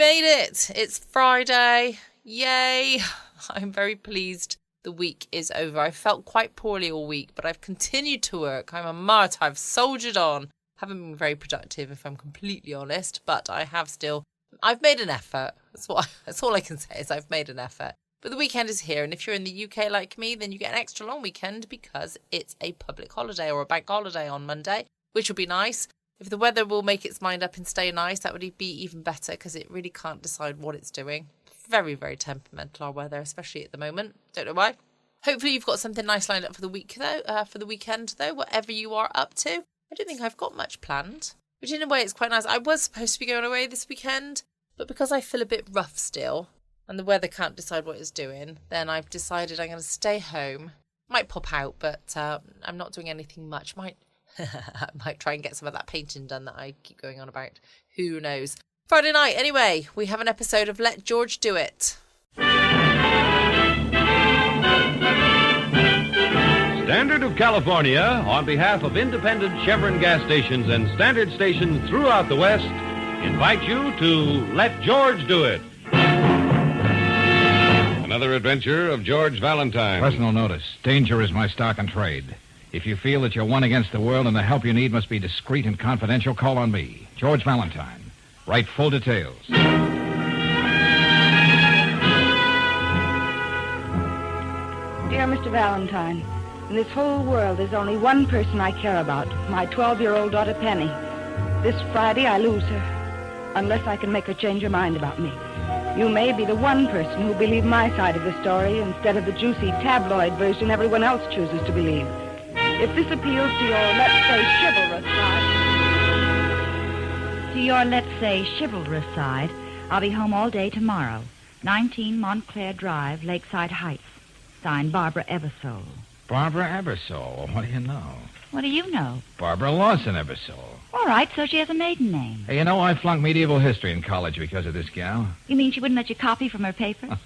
made it. It's Friday. Yay. I'm very pleased the week is over. I felt quite poorly all week, but I've continued to work. I'm a martyr. I've soldiered on. Haven't been very productive, if I'm completely honest, but I've made an effort. That's all I can say is I've made an effort. But the weekend is here, and if you're in the UK like me, then you get an extra long weekend because it's a public holiday or a bank holiday on Monday, which will be nice. If the weather will make its mind up and stay nice, that would be even better because it really can't decide what it's doing. Very, very temperamental, our weather, especially at the moment. Don't know why. Hopefully you've got something nice lined up for the weekend, whatever you are up to. I don't think I've got much planned, which in a way is quite nice. I was supposed to be going away this weekend, but because I feel a bit rough still and the weather can't decide what it's doing, then I've decided I'm going to stay home. Might pop out, but I'm not doing anything much. I might try and get some of that painting done that I keep going on about. Who knows? Friday night, anyway, we have an episode of Let George Do It. Standard of California, on behalf of independent Chevron gas stations and standard stations throughout the West, invite you to Let George Do It. Another adventure of George Valentine. Personal notice. Danger is my stock and trade. If you feel that you're one against the world and the help you need must be discreet and confidential, call on me, George Valentine. Write full details. Dear Mr. Valentine, in this whole world, there's only one person I care about, my 12-year-old daughter, Penny. This Friday, I lose her, unless I can make her change her mind about me. You may be the one person who'll believe my side of the story instead of the juicy tabloid version everyone else chooses to believe. If this appeals to your, let's say, chivalrous side... To your, let's say, chivalrous side, I'll be home all day tomorrow. 19 Montclair Drive, Lakeside Heights. Signed, Barbara Eversole. Barbara Eversole? What do you know? What do you know? Barbara Lawson Eversole. All right, so she has a maiden name. Hey, you know, I flunked medieval history in college because of this gal. You mean she wouldn't let you copy from her paper?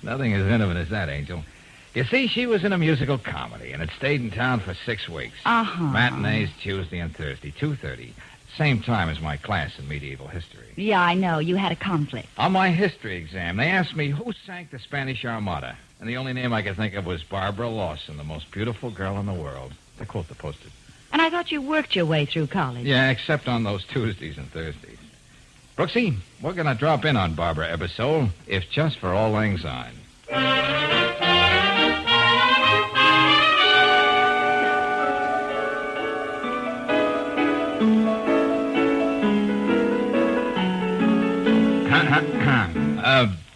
Nothing as intimate as that, Angel. You see, she was in a musical comedy, and had stayed in town for 6 weeks. Uh-huh. Matinees Tuesday and Thursday, 2:30. Same time as my class in medieval history. Yeah, I know. You had a conflict. On my history exam, they asked me who sank the Spanish Armada. And the only name I could think of was Barbara Lawson, the most beautiful girl in the world. To quote the post-it. And I thought you worked your way through college. Yeah, except on those Tuesdays and Thursdays. Brooksy, we're going to drop in on Barbara Eversole, if just for auld lang syne.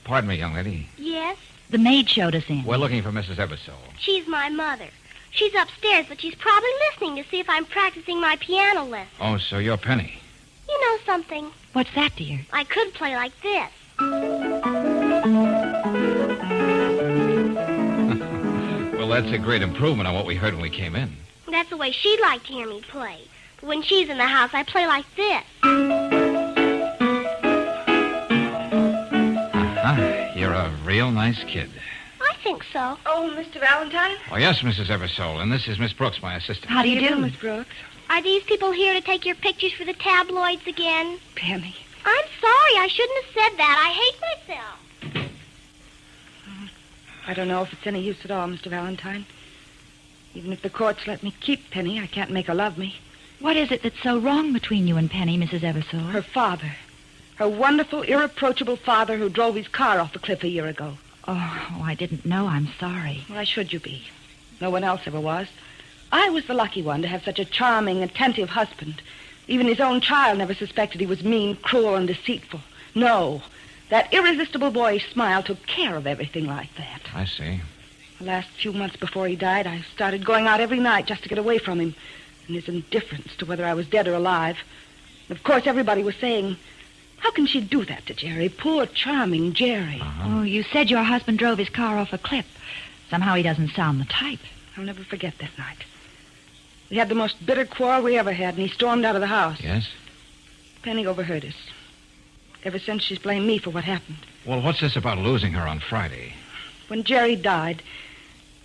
Pardon me, young lady. Yes? The maid showed us in. We're looking for Mrs. Eversole. She's my mother. She's upstairs, but she's probably listening to see if I'm practicing my piano lesson. Oh, so you're Penny. You know something? What's that, dear? I could play like this. Well, that's a great improvement on what we heard when we came in. That's the way she'd like to hear me play. But when she's in the house, I play like this. You're a real nice kid. I think so. Oh, Mr. Valentine? Oh, yes, Mrs. Eversole, and this is Miss Brooks, my assistant. How do you do? Miss Brooks? Are these people here to take your pictures for the tabloids again? Penny. I'm sorry. I shouldn't have said that. I hate myself. I don't know if it's any use at all, Mr. Valentine. Even if the courts let me keep Penny, I can't make her love me. What is it that's so wrong between you and Penny, Mrs. Eversole? Her father. Her wonderful, irreproachable father who drove his car off a cliff a year ago. Oh, I didn't know. I'm sorry. Why should you be? No one else ever was. I was the lucky one to have such a charming, attentive husband. Even his own child never suspected he was mean, cruel, and deceitful. No. That irresistible boyish smile took care of everything like that. I see. The last few months before he died, I started going out every night just to get away from him and his indifference to whether I was dead or alive. And of course, everybody was saying, how can she do that to Jerry? Poor, charming Jerry. Uh-huh. Oh, you said your husband drove his car off a cliff. Somehow he doesn't sound the type. I'll never forget that night. We had the most bitter quarrel we ever had, and he stormed out of the house. Yes? Penny overheard us. Ever since, she's blamed me for what happened. Well, what's this about losing her on Friday? When Jerry died,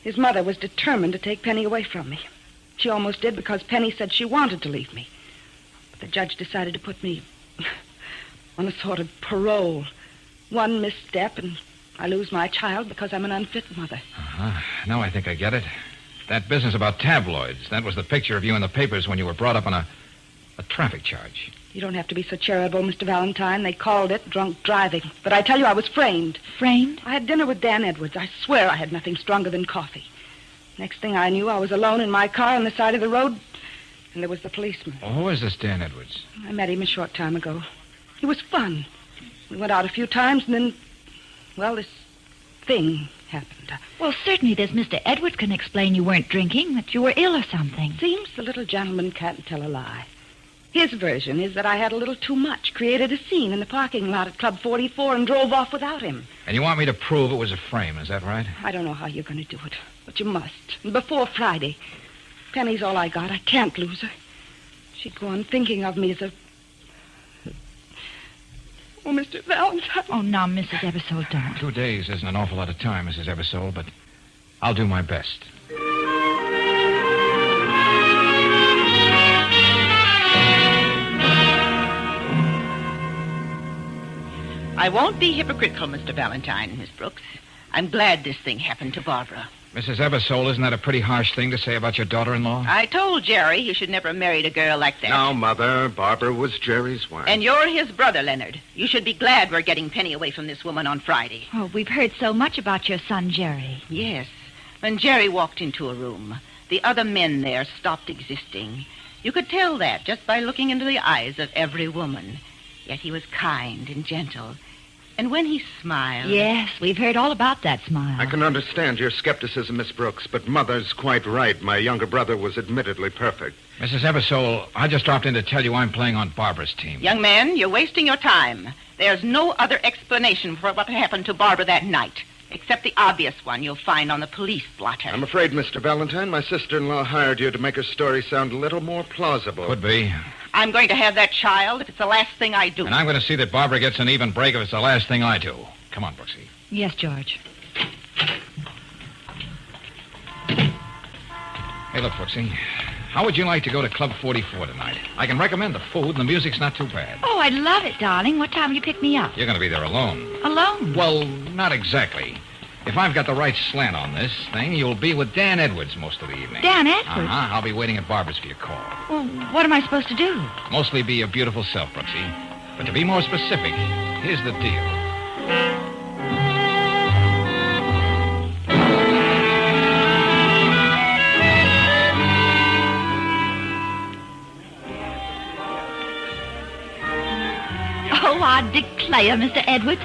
his mother was determined to take Penny away from me. She almost did because Penny said she wanted to leave me. But the judge decided to put me... on a sort of parole. One misstep and I lose my child because I'm an unfit mother. Now I think I get it. That business about tabloids, that was the picture of you in the papers when you were brought up on a traffic charge. You don't have to be so charitable, Mr. Valentine. They called it drunk driving. But I tell you, I was framed. Framed? I had dinner with Dan Edwards. I swear I had nothing stronger than coffee. Next thing I knew, I was alone in my car on the side of the road, and there was the policeman. Oh, who is this Dan Edwards? I met him a short time ago. He was fun. We went out a few times, and then, well, this thing happened. Well, certainly this Mr. Edwards can explain you weren't drinking, that you were ill or something. Seems the little gentleman can't tell a lie. His version is that I had a little too much, created a scene in the parking lot at Club 44 and drove off without him. And you want me to prove it was a frame, is that right? I don't know how you're going to do it, but you must. And before Friday. Penny's all I got. I can't lose her. She'd go on thinking of me as a... Oh, Mr. Valentine. Oh, now, Mrs. Eversole, don't. 2 days isn't an awful lot of time, Mrs. Eversole, but I'll do my best. I won't be hypocritical, Mr. Valentine, Miss Brooks. I'm glad this thing happened to Barbara. Mrs. Eversole, isn't that a pretty harsh thing to say about your daughter-in-law? I told Jerry you should never have married a girl like that. No, Mother. Barbara was Jerry's wife. And you're his brother, Leonard. You should be glad we're getting Penny away from this woman on Friday. Oh, we've heard so much about your son, Jerry. Yes. When Jerry walked into a room, the other men there stopped existing. You could tell that just by looking into the eyes of every woman. Yet he was kind and gentle. And when he smiled... Yes, we've heard all about that smile. I can understand your skepticism, Miss Brooks, but Mother's quite right. My younger brother was admittedly perfect. Mrs. Eversole, I just dropped in to tell you I'm playing on Barbara's team. Young man, you're wasting your time. There's no other explanation for what happened to Barbara that night, except the obvious one you'll find on the police blotter. I'm afraid, Mr. Valentine, my sister-in-law hired you to make her story sound a little more plausible. Could be. I'm going to have that child if it's the last thing I do. And I'm going to see that Barbara gets an even break if it's the last thing I do. Come on, Brooksy. Yes, George. Hey, look, Brooksy. How would you like to go to Club 44 tonight? I can recommend the food, and the music's not too bad. Oh, I'd love it, darling. What time will you pick me up? You're going to be there alone. Alone? Well, not exactly. If I've got the right slant on this thing, you'll be with Dan Edwards most of the evening. Dan Edwards? Uh-huh. I'll be waiting at Barbara's for your call. Well, what am I supposed to do? Mostly be your beautiful self, Brooksy. But to be more specific, here's the deal. Oh, I declare, Mr. Edwards,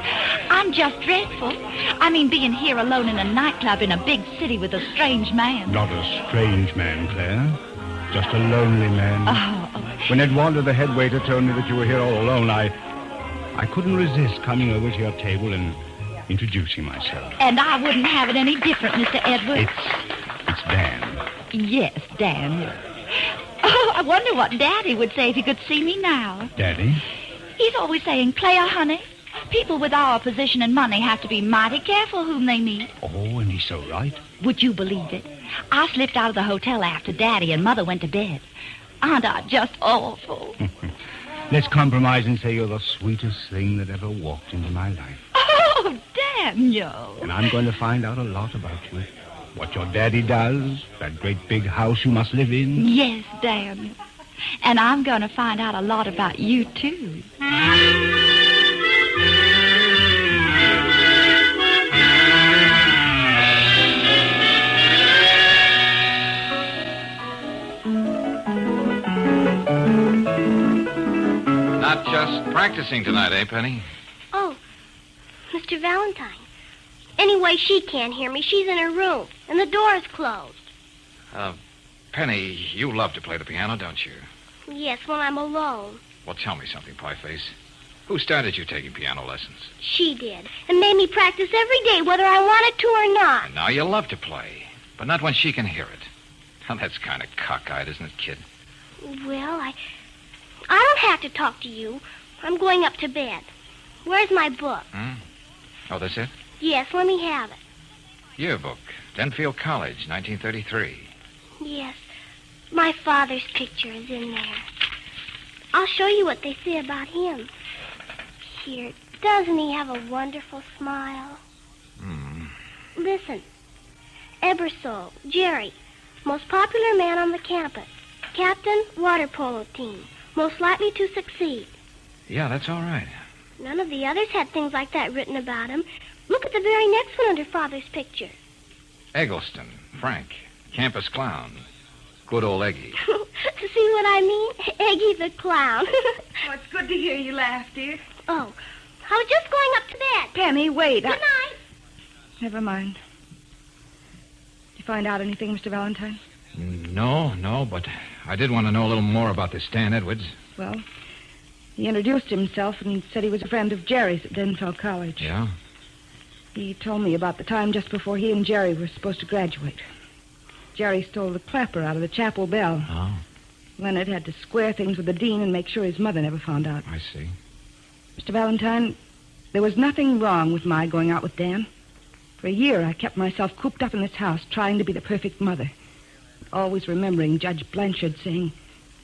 I'm just dreadful. I mean, being here alone in a nightclub in a big city with a strange man. Not a strange man, Claire. Just a lonely man. Oh. When Edwanda, the head waiter, told me that you were here all alone, I couldn't resist coming over to your table and introducing myself. And I wouldn't have it any different, Mr. Edwards. It's Dan. Yes, Dan. Oh, I wonder what Daddy would say if he could see me now. Daddy? He's always saying, Claire, honey, people with our position and money have to be mighty careful whom they meet. Oh, and he's so right. Would you believe it? I slipped out of the hotel after Daddy and Mother went to bed. Aren't I just awful? Let's compromise and say you're the sweetest thing that ever walked into my life. Oh, Daniel. And I'm going to find out a lot about you. What your daddy does, that great big house you must live in. Yes, Daniel. And I'm going to find out a lot about you, too. Not just practicing tonight, eh, Penny? Oh, Mr. Valentine. Anyway, she can't hear me. She's in her room, and the door's closed. Penny, you love to play the piano, don't you? Yes, when I'm alone. Well, tell me something, Pieface. Who started you taking piano lessons? She did, and made me practice every day, whether I wanted to or not. And now you love to play, but not when she can hear it. Well, that's kind of cockeyed, isn't it, kid? Well, I don't have to talk to you. I'm going up to bed. Where's my book? Oh, that's it? Yes, let me have it. Yearbook, Denfield College, 1933. Yes, my father's picture is in there. I'll show you what they say about him. dear, doesn't he have a wonderful smile? Listen. Ebersole, Jerry, most popular man on the campus. Captain, water polo team. Most likely to succeed. Yeah, that's all right. None of the others had things like that written about him. Look at the very next one under Father's picture. Eggleston, Frank, campus clown. Good old Eggy. See what I mean? Eggy the clown. Oh, it's good to hear you laugh, dear. Oh, I was just going up to bed. Penny, wait. Good night. Never mind. Did you find out anything, Mr. Valentine? No, but I did want to know a little more about this Dan Edwards. Well, he introduced himself and said he was a friend of Jerry's at Denfell College. Yeah? He told me about the time just before he and Jerry were supposed to graduate. Jerry stole the clapper out of the chapel bell. Oh. Leonard had to square things with the dean and make sure his mother never found out. I see. Mr. Valentine, there was nothing wrong with my going out with Dan. For a year, I kept myself cooped up in this house, trying to be the perfect mother. Always remembering Judge Blanchard saying,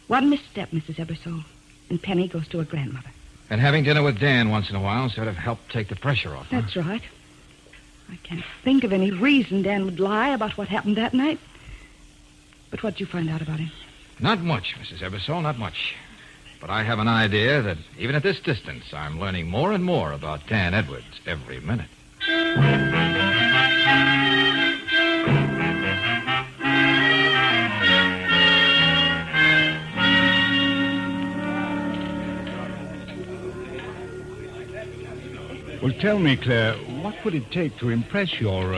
"One misstep, Mrs. Ebersole, and Penny goes to her grandmother." And having dinner with Dan once in a while sort of helped take the pressure off. That's right. I can't think of any reason Dan would lie about what happened that night. But what'd you find out about him? Not much, Mrs. Ebersole, not much. But I have an idea that even at this distance, I'm learning more and more about Dan Edwards every minute. Well, tell me, Claire, what would it take to impress your,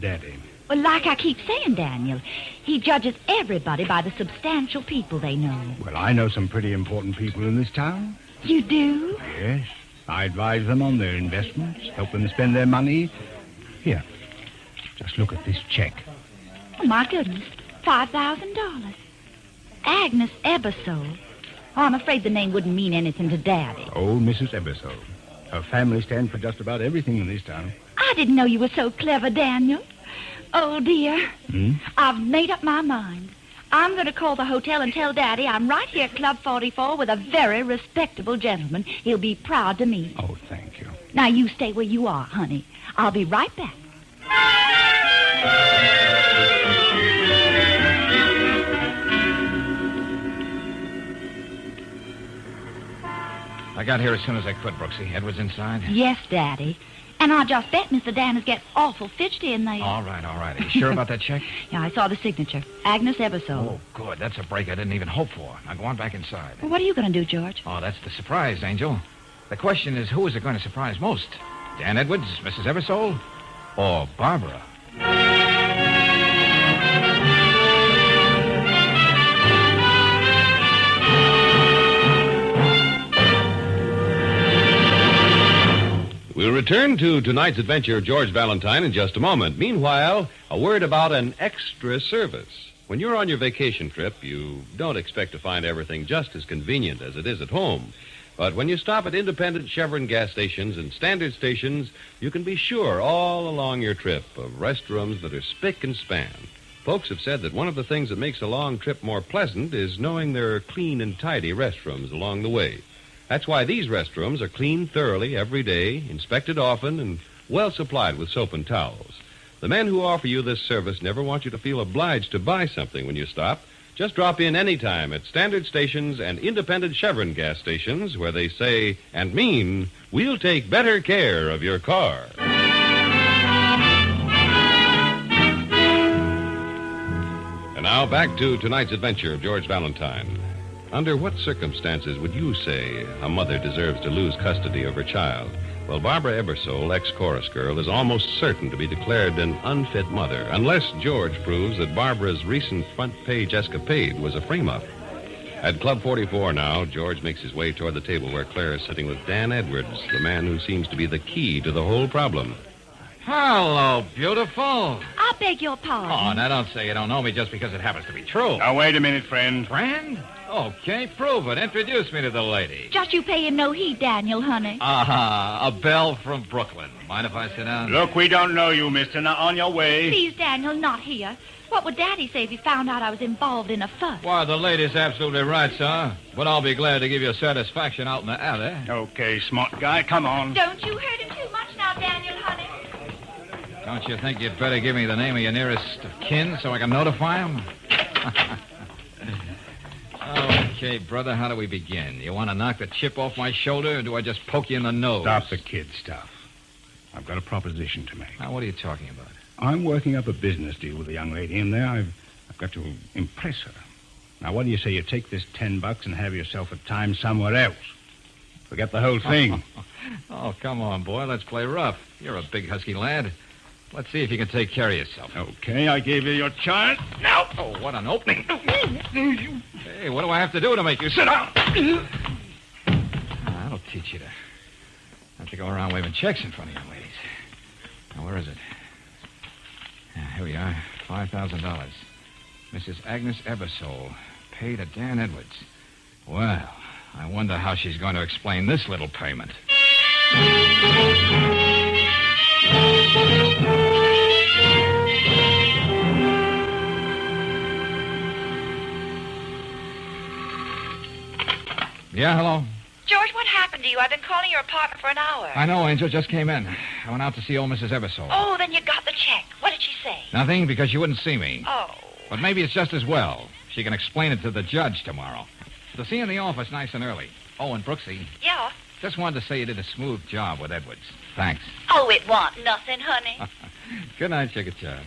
daddy? Well, like I keep saying, Daniel, he judges everybody by the substantial people they know. Well, I know some pretty important people in this town. You do? Yes. I advise them on their investments, help them spend their money. Here, just look at this check. Oh, my goodness. $5,000. Agnes Ebersole. Oh, I'm afraid the name wouldn't mean anything to Daddy. Old Mrs. Ebersole. Her family stands for just about everything in this town. I didn't know you were so clever, Daniel. Oh, dear. I've made up my mind. I'm going to call the hotel and tell Daddy I'm right here at Club 44 with a very respectable gentleman he'll be proud to meet. Oh, thank you. Now, you stay where you are, honey. I'll be right back. I got here as soon as I could, Brooksy. Edwards inside? Yes, Daddy. And I just bet Mr. Dan is getting awful fidgety in there. All right. Are you sure about that check? Yeah, I saw the signature. Agnes Ebersole. Oh, good. That's a break I didn't even hope for. Now go on back inside. Well, what are you going to do, George? Oh, that's the surprise, Angel. The question is, who is it going to surprise most? Dan Edwards, Mrs. Ebersole, or Barbara? We'll return to tonight's adventure of George Valentine in just a moment. Meanwhile, a word about an extra service. When you're on your vacation trip, you don't expect to find everything just as convenient as it is at home. But when you stop at independent Chevron gas stations and standard stations, you can be sure all along your trip of restrooms that are spick and span. Folks have said that one of the things that makes a long trip more pleasant is knowing there are clean and tidy restrooms along the way. That's why these restrooms are cleaned thoroughly every day, inspected often, and well supplied with soap and towels. The men who offer you this service never want you to feel obliged to buy something when you stop. Just drop in any time at standard stations and independent Chevron gas stations where they say and mean, we'll take better care of your car. And now back to tonight's adventure of George Valentine. Under what circumstances would you say a mother deserves to lose custody of her child? Well, Barbara Ebersole, ex-chorus girl, is almost certain to be declared an unfit mother, unless George proves that Barbara's recent front-page escapade was a frame-up. At Club 44 now, George makes his way toward the table where Claire is sitting with Dan Edwards, the man who seems to be the key to the whole problem. Hello, beautiful. I beg your pardon. Oh, now don't say you don't know me just because it happens to be true. Now, wait a minute, friend. Friend? Okay, prove it. Introduce me to the lady. Just you paying no heed, Daniel, honey. A belle from Brooklyn. Mind if I sit down? Look, we don't know you, mister. Now, on your way. Please, Daniel, not here. What would Daddy say if he found out I was involved in a fuss? Why, the lady's absolutely right, sir. But I'll be glad to give you satisfaction out in the alley. Okay, smart guy, come on. Don't you hurt him too much now, Daniel, honey. Don't you think you'd better give me the name of your nearest of kin so I can notify him? Okay, brother, how do we begin? You want to knock the chip off my shoulder, or do I just poke you in the nose? Stop the kid stuff. I've got a proposition to make. Now, what are you talking about? I'm working up a business deal with a young lady in there. I've got to impress her. Now, what do you say you take this $10 and have yourself a time somewhere else? Forget the whole thing. Oh, come on, boy. Let's play rough. You're a big, husky lad. Let's see if you can take care of yourself. Okay, I gave you your chance. Now. Oh, what an opening. Hey, what do I have to do to make you sit down? That'll teach you to have to go around waving checks in front of young ladies. Now, where is it? Here we are. $5,000. Mrs. Agnes Ebersole. Paid to Dan Edwards. Well, I wonder how she's going to explain this little payment. Yeah, hello? George, what happened to you? I've been calling your apartment for an hour. I know, Angel. Just came in. I went out to see old Mrs. Ebersole. Oh, then you got the check. What did she say? Nothing, because you wouldn't see me. Oh. But maybe it's just as well. She can explain it to the judge tomorrow. So see you in the office nice and early. Oh, and Brooksy. Yeah? Just wanted to say you did a smooth job with Edwards. Thanks. Oh, it wa'n't nothing, honey. Good night, Sugar Child.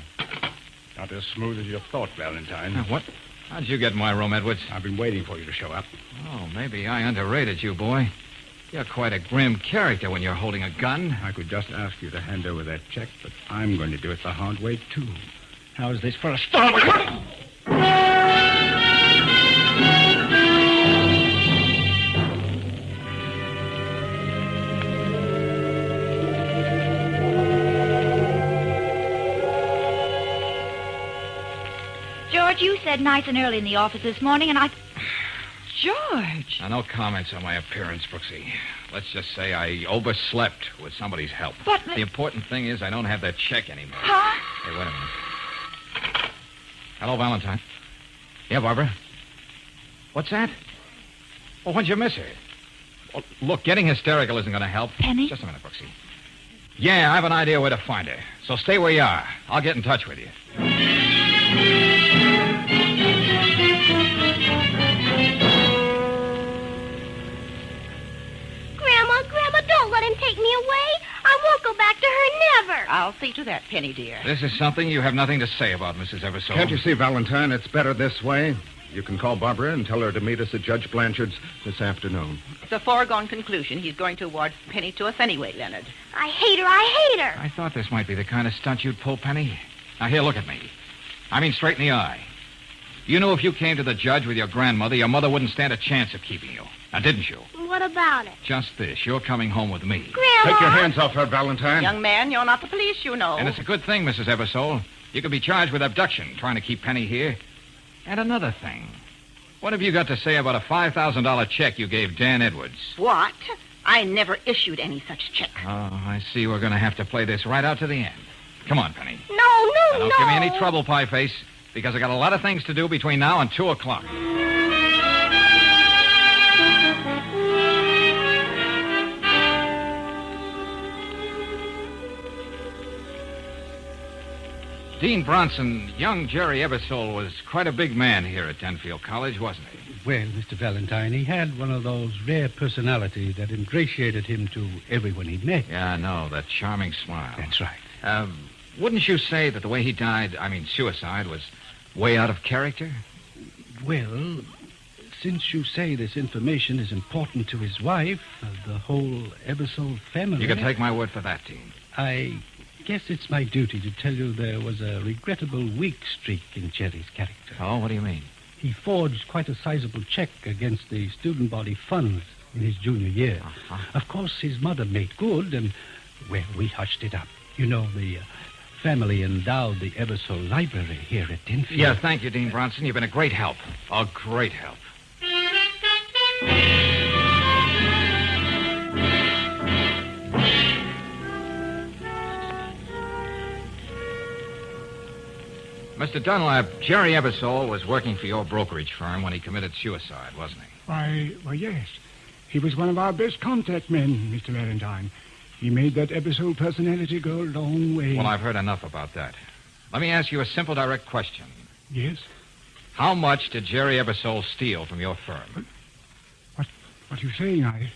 Not as smooth as you thought, Valentine. What? How'd you get in my room, Edwards? I've been waiting for you to show up. Oh, maybe I underrated you, boy. You're quite a grim character when you're holding a gun. I could just ask you to hand over that check, but I'm going to do it the hard way, too. How's this for a start? George, you said nice and early in the office this morning, and I... George! Now, no comments on my appearance, Brooksy. Let's just say I overslept with somebody's help. But... The important thing is I don't have that check anymore. Huh? Hey, wait a minute. Hello, Valentine. Yeah, Barbara? What's that? Oh, when'd you miss her? Well, look, getting hysterical isn't going to help. Penny? Just a minute, Brooksy. Yeah, I have an idea where to find her. So stay where you are. I'll get in touch with you. Grandma, don't let him take me away. I won't go back to her, never. I'll see to that, Penny, dear. This is something you have nothing to say about, Mrs. Ebersole. Can't you see, Valentine, it's better this way? You can call Barbara and tell her to meet us at Judge Blanchard's this afternoon. It's a foregone conclusion. He's going to award Penny to us anyway, Leonard. I hate her. I thought this might be the kind of stunt you'd pull, Penny. Now, here, look at me. I mean, straight in the eye. You knew if you came to the judge with your grandmother, your mother wouldn't stand a chance of keeping you. Now, didn't you? What about it? Just this. You're coming home with me. Grandma! Take your hands off her, Valentine. Young man, you're not the police, you know. And it's a good thing, Mrs. Ebersole. You could be charged with abduction, trying to keep Penny here. And another thing. What have you got to say about a $5,000 check you gave Dan Edwards? What? I never issued any such check. Oh, I see we're going to have to play this right out to the end. Come on, Penny. No. Now, don't give me any trouble, Pie Face, because I got a lot of things to do between now and 2 o'clock. Dean Bronson, young Jerry Ebersole was quite a big man here at Denfield College, wasn't he? Well, Mr. Valentine, he had one of those rare personalities that ingratiated him to everyone he met. Yeah, I know, that charming smile. That's right. Wouldn't you say that the way he died, suicide, was way out of character? Well, since you say this information is important to his wife, the whole Ebersole family... You can take my word for that, Dean. I guess it's my duty to tell you there was a regrettable weak streak in Jerry's character. Oh, what do you mean? He forged quite a sizable check against the student body funds in his junior year. Uh-huh. Of course, his mother made good, and, well, we hushed it up. You know, the family endowed the Ebersole Library here at Denfield. Yeah, thank you, Dean Bronson. You've been a great help. A great help. Mr. Dunlap, Jerry Ebersole was working for your brokerage firm when he committed suicide, wasn't he? Why, yes. He was one of our best contact men, Mr. Valentine. He made that Ebersole personality go a long way. Well, I've heard enough about that. Let me ask you a simple, direct question. Yes? How much did Jerry Ebersole steal from your firm? What are you saying? I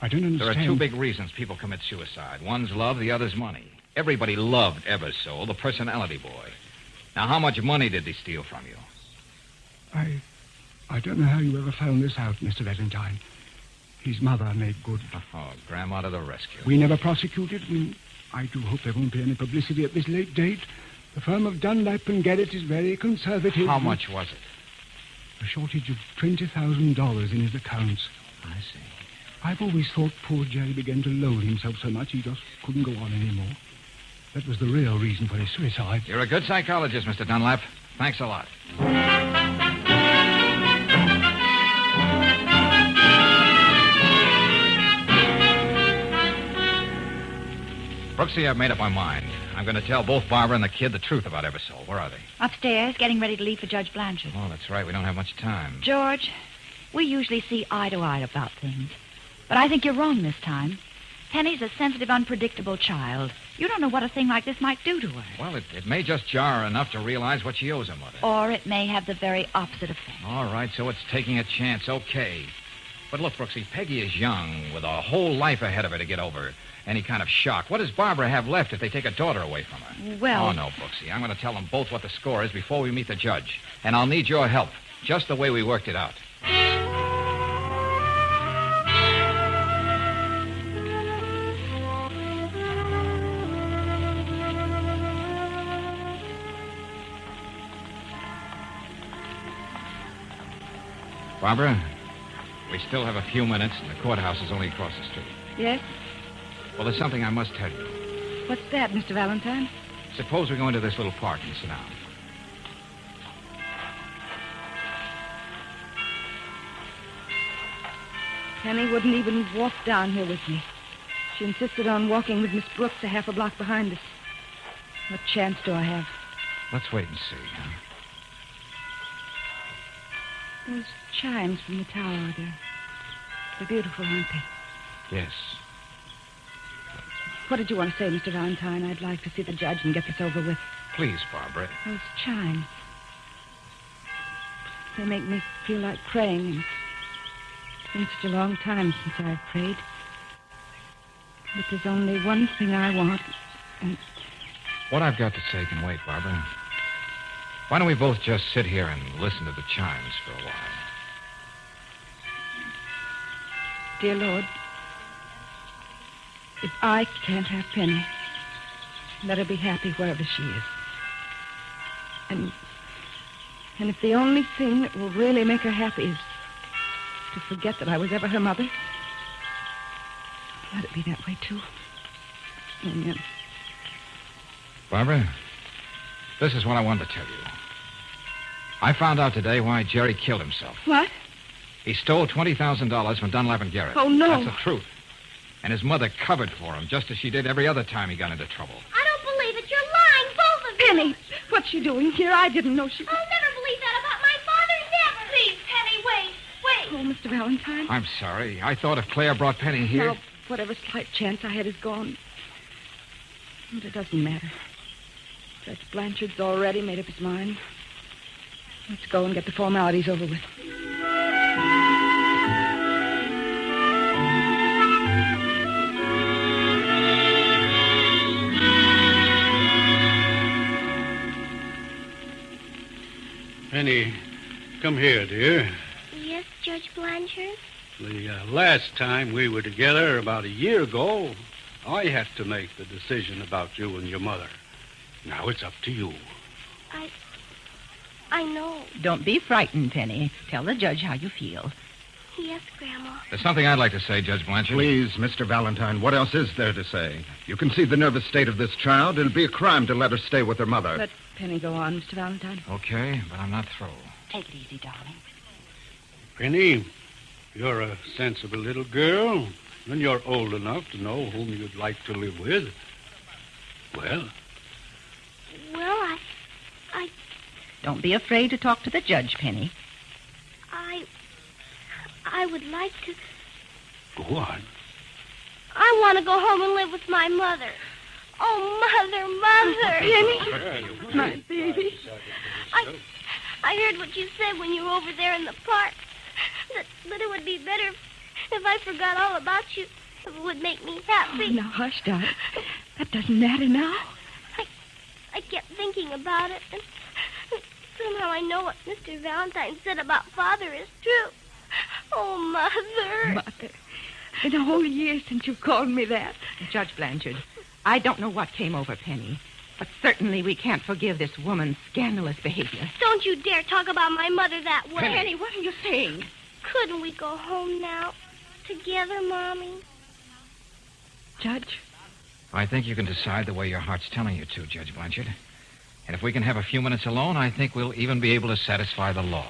don't understand. There are two big reasons people commit suicide. One's love, the other's money. Everybody loved Ebersole, the personality boy. Now, how much money did he steal from you? I don't know how you ever found this out, Mr. Valentine. His mother made good. Oh, Grandma to the rescue. We never prosecuted. I do hope there won't be any publicity at this late date. The firm of Dunlap and Garrett is very conservative. How much was it? A shortage of $20,000 in his accounts. I see. I've always thought poor Jerry began to loathe himself so much he just couldn't go on anymore. That was the real reason for his suicide. You're a good psychologist, Mr. Dunlap. Thanks a lot. Brooksy, I've made up my mind. I'm going to tell both Barbara and the kid the truth about Ebersole. Where are they? Upstairs, getting ready to leave for Judge Blanchard. Oh, that's right. We don't have much time. George, we usually see eye to eye about things. But I think you're wrong this time. Penny's a sensitive, unpredictable child. You don't know what a thing like this might do to her. Well, it may just jar her enough to realize what she owes her mother. Or it may have the very opposite effect. All right, so it's taking a chance. Okay. But look, Brooksy, Peggy is young, with a whole life ahead of her to get over any kind of shock. What does Barbara have left if they take a daughter away from her? Well... Oh, no, Brooksy. I'm going to tell them both what the score is before we meet the judge. And I'll need your help, just the way we worked it out. Barbara, we still have a few minutes, and the courthouse is only across the street. Yes? Well, there's something I must tell you. What's that, Mr. Valentine? Suppose we go into this little park and sit down. Penny wouldn't even walk down here with me. She insisted on walking with Miss Brooks a half a block behind us. What chance do I have? Let's wait and see, huh? Those chimes from the tower, they're beautiful, aren't they? Yes. What did you want to say, Mr. Valentine? I'd like to see the judge and get this over with. Please, Barbara. Those chimes. They make me feel like praying. And it's been such a long time since I've prayed. But there's only one thing I want, and... What I've got to say can wait, Barbara. Why don't we both just sit here and listen to the chimes for a while? Dear Lord, if I can't have Penny, let her be happy wherever she is. And if the only thing that will really make her happy is to forget that I was ever her mother, let it be that way, too. Amen. Barbara, this is what I wanted to tell you. I found out today why Jerry killed himself. What? He stole $20,000 from Dunlap and Garrett. Oh, no. That's the truth. And his mother covered for him, just as she did every other time he got into trouble. I don't believe it. You're lying, both of you. Penny, what's she doing here? I didn't know she... I'll never believe that about my father, never. Please, Penny, wait. Oh, Mr. Valentine. I'm sorry. I thought if Claire brought Penny here... Now, whatever slight chance I had is gone. But it doesn't matter. Judge Blanchard's already made up his mind. Let's go and get the formalities over with. Penny, come here, dear. Yes, Judge Blanchard? The last time we were together, about a year ago, I had to make the decision about you and your mother. Now it's up to you. I know. Don't be frightened, Penny. Tell the judge how you feel. Yes, Grandma. There's something I'd like to say, Judge Blanchard. Please, Mr. Valentine, what else is there to say? You can see the nervous state of this child. It'll be a crime to let her stay with her mother. Let Penny go on, Mr. Valentine. Okay, but I'm not through. Take it easy, darling. Penny, You're a sensible little girl, and you're old enough to know whom you'd like to live with. Well? Well, Don't be afraid to talk to the judge, Penny. I would like to... Go on. I want to go home and live with my mother. Oh, Mother, Penny. My baby. I heard what you said when you were over there in the park. That it would be better if I forgot all about you. It would make me happy. Oh, now, hush, darling. That doesn't matter now. I kept thinking about it, and somehow I know what Mr. Valentine said about Father is true. Oh, Mother. Mother, it's been a whole year since you called me that. Judge Blanchard, I don't know what came over Penny, but certainly we can't forgive this woman's scandalous behavior. Don't you dare talk about my mother that way. Penny, what are you saying? Couldn't we go home now? Together, Mommy? Judge? I think you can decide the way your heart's telling you to, Judge Blanchard. And if we can have a few minutes alone, I think we'll even be able to satisfy the law.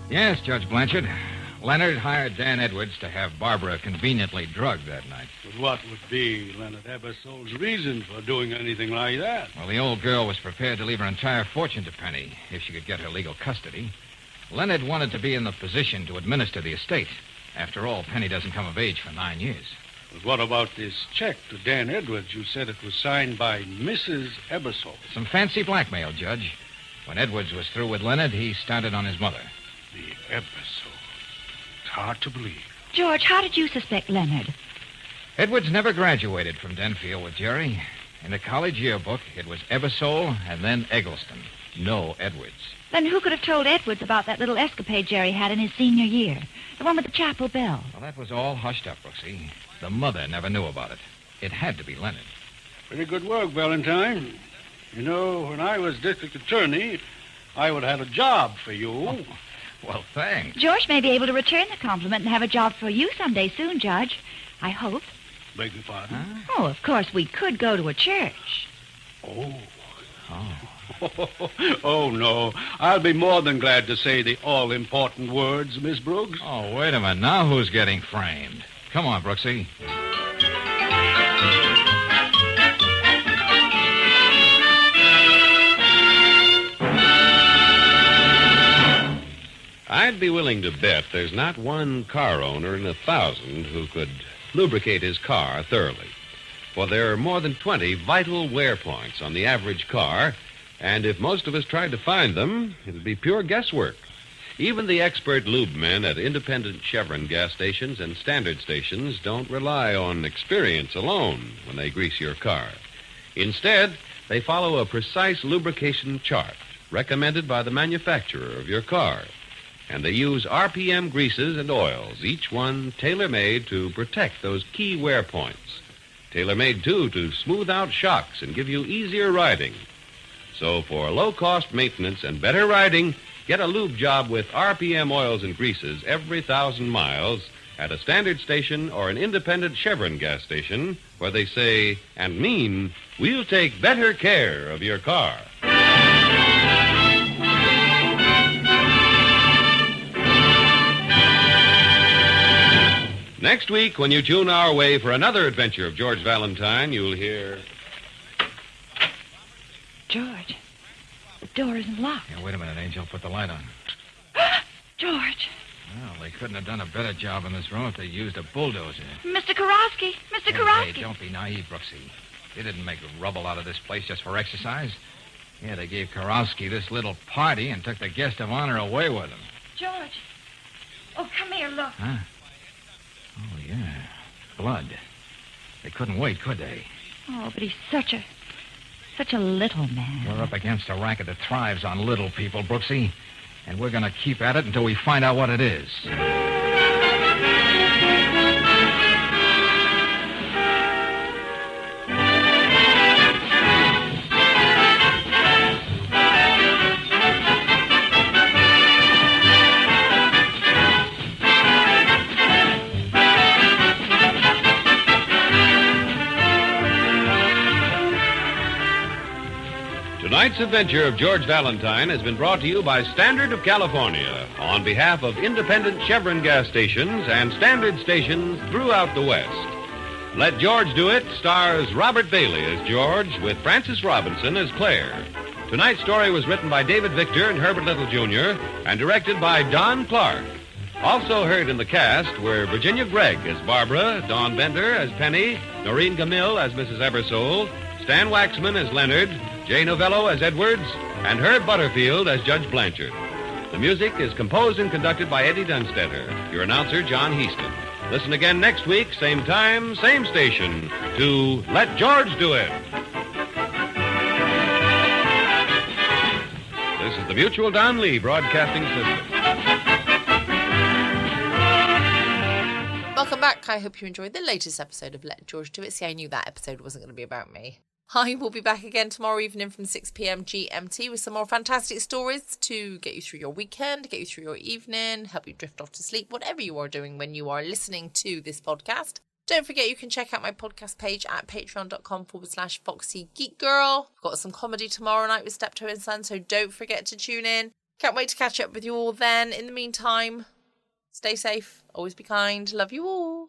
Yes, Judge Blanchard. Leonard hired Dan Edwards to have Barbara conveniently drugged that night. But what would be Leonard Ebersole's reason for doing anything like that? Well, the old girl was prepared to leave her entire fortune to Penny if she could get her legal custody. Leonard wanted to be in the position to administer the estate. After all, Penny doesn't come of age for 9 years. But what about this check to Dan Edwards? You said it was signed by Mrs. Ebersole. Some fancy blackmail, Judge. When Edwards was through with Leonard, he started on his mother. The Ebersole. It's hard to believe. George, how did you suspect Leonard? Edwards never graduated from Denfield with Jerry. In the college yearbook, it was Ebersole and then Eggleston. No Edwards. Then who could have told Edwards about that little escapade Jerry had in his senior year? The one with the chapel bell. Well, that was all hushed up, Brooksy. The mother never knew about it. It had to be Leonard. Pretty good work, Valentine. You know, when I was district attorney, I would have had a job for you. Oh, well, thanks. George may be able to return the compliment and have a job for you someday soon, Judge. I hope. Beg your pardon? Huh? Oh, of course, we could go to a church. Oh. Oh. Oh, no. I'll be more than glad to say the all-important words, Miss Brooks. Oh, wait a minute. Now who's getting framed? Come on, Brooksy. I'd be willing to bet there's not one car owner in 1,000 who could lubricate his car thoroughly. For there are more than 20 vital wear points on the average car, and if most of us tried to find them, it'd be pure guesswork. Even the expert lube men at independent Chevron gas stations and standard stations don't rely on experience alone when they grease your car. Instead, they follow a precise lubrication chart recommended by the manufacturer of your car. And they use RPM greases and oils, each one tailor-made to protect those key wear points. Tailor-made, too, to smooth out shocks and give you easier riding. So for low-cost maintenance and better riding, get a lube job with RPM oils and greases every 1,000 miles at a standard station or an independent Chevron gas station where they say and mean, we'll take better care of your car. Next week, when you tune our way for another adventure of George Valentine, you'll hear... George, the door isn't locked. Yeah, wait a minute, Angel. Put the light on. George. Well, they couldn't have done a better job in this room if they used a bulldozer. Mr. Karofsky. Mr. Karofsky. Hey, don't be naive, Brooksy. They didn't make rubble out of this place just for exercise. Yeah, they gave Karofsky this little party and took the guest of honor away with them. George. Oh, come here, look. Huh? Oh, yeah. Blood. They couldn't wait, could they? Oh, but he's such a little man. We're up against a racket that thrives on little people, Brooksy. And we're going to keep at it until we find out what it is. Adventure of George Valentine has been brought to you by Standard of California on behalf of independent Chevron gas stations and Standard stations throughout the West. Let George Do It stars Robert Bailey as George with Frances Robinson as Claire. Tonight's story was written by David Victor and Herbert Little, Jr. and directed by Don Clark. Also heard in the cast were Virginia Gregg as Barbara, Dawn Bender as Penny, Noreen Gamil as Mrs. Ebersole, Stan Waxman as Leonard, Jay Novello as Edwards, and Herb Butterfield as Judge Blanchard. The music is composed and conducted by Eddie Dunstetter. Your announcer, John Heaston. Listen again next week, same time, same station, to Let George Do It. This is the Mutual Don Lee Broadcasting System. Welcome back. I hope you enjoyed the latest episode of Let George Do It. See, I knew that episode wasn't going to be about me. I will be back again tomorrow evening from 6 p.m. GMT with some more fantastic stories to get you through your weekend, get you through your evening, help you drift off to sleep, whatever you are doing when you are listening to this podcast. Don't forget you can check out my podcast page at patreon.com/Foxy Geek Girl. I've got some comedy tomorrow night with Steptoe and Son, so don't forget to tune in. Can't wait to catch up with you all then. In the meantime, stay safe, always be kind, love you all.